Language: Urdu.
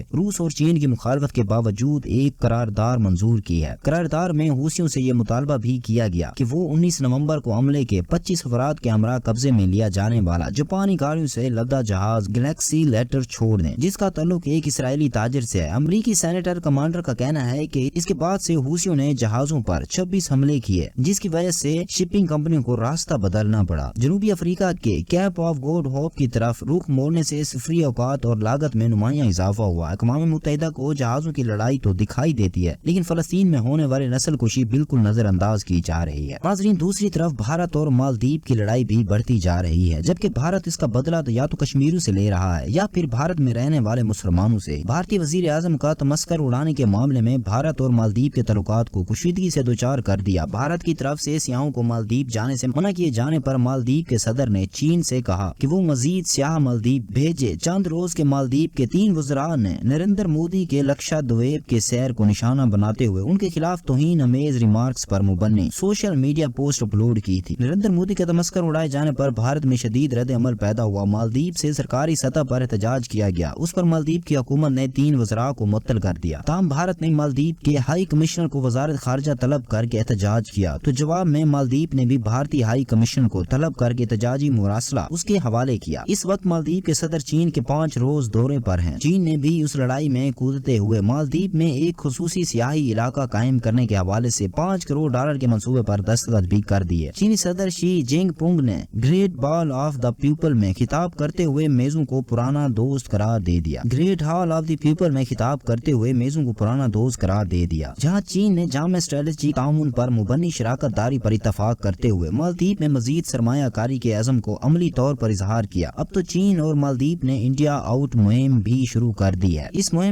ہوئے روس اور چین کی مخالفت کے باوجود ایک قرارداد منظور کی ہے۔ قرارداد میں حوثیوں سے یہ مطالبہ بھی کیا گیا کہ وہ 19 نومبر کو عملے کے 25 افراد کے ہمراہ قبضے میں لیا جانے والا جاپانی گاڑیوں سے لدا جہاز گلیکسی لیٹر چھوڑ دیں، جس کا تعلق ایک اسرائیلی تاجر سے ہے۔ امریکی سینیٹر کمانڈر کا کہنا ہے کہ اس کے بعد سے حوثیوں نے جہازوں پر 26 حملے کیے، جس کی وجہ سے شپنگ کمپنیوں کو راستہ بدلنا پڑا۔ جنوبی افریقہ کے کیپ آف گڈ ہوپ کی طرف رخ موڑنے سے سفری اوقات اور لاگت میں نمایاں اضافہ ہوا۔ اقوام متحدہ کو جہازوں کی لڑائی تو دکھائی دیتی ہے، لیکن فلسطین میں ہونے والے نسل کشی بالکل نظر انداز کی جا رہی ہے۔ ناظرین، دوسری طرف بھارت اور مالدیپ کی لڑائی بھی بڑھتی جا رہی ہے، جبکہ بھارت اس کا بدلہ یا تو کشمیریوں سے لے رہا ہے یا پھر بھارت میں رہنے والے مسلمانوں سے۔ بھارتی وزیر اعظم کا تمسخر اڑانے کے معاملے میں بھارت اور مالدیپ کے تعلقات کو کشیدگی سے دوچار کر دیا۔ بھارت کی طرف سے سیاحوں کو مالدیپ جانے سے منع کیے جانے پر مالدیپ کے صدر نے چین سے کہا کہ وہ مزید سیاح مالدیپ بھیجے۔ چند روز کے مالدیپ کے 3 وزراء نے نریندر مودی کے لکشادویپ کے سیر کو نشانہ بناتے ہوئے ان کے خلاف توہین امیز ریمارکس پر مبنی سوشل میڈیا پوسٹ اپلوڈ کی تھی۔ نریندر مودی کے تمسخر اڑائے جانے پر بھارت میں شدید رد عمل پیدا ہوا۔ مالدیپ سے سرکاری سطح پر احتجاج کیا گیا، اس پر مالدیپ کی حکومت نے 3 وزراء کو معطل کر دیا۔ تاہم بھارت نے مالدیپ کے ہائی کمشنر کو وزارت خارجہ طلب کر کے احتجاج کیا، تو جواب میں مالدیپ نے بھی بھارتی ہائی کمشنر کو طلب کر کے احتجاجی مراسلہ اس کے حوالے کیا۔ اس وقت مالدیپ کے صدر چین کے 5 روز دورے پر ہیں۔ چین نے بھی اس لڑائی میں کودتے ہوئے مالدیپ میں ایک خصوصی سیاحی علاقہ قائم کرنے کے حوالے سے $5 کروڑ کے منصوبے پر دستخط بھی کر دیے۔ چینی صدر شی جنگ پنگ نے great ball of the people میں خطاب کرتے ہوئے میزوں کو پرانا دوست قرار دے دیا۔ Great hall of the people میں خطاب کرتے ہوئے میزوں کو پرانا دوست قرار دے دیا، جہاں چین نے جامع اسٹریٹجک تعاون پر مبنی شراکت داری پر اتفاق کرتے ہوئے مالدیپ میں مزید سرمایہ کاری کے عزم کو عملی طور پر اظہار کیا۔ اب تو چین اور مالدیپ نے انڈیا آؤٹ مہم بھی شروع کر دی ہے۔ اس مہم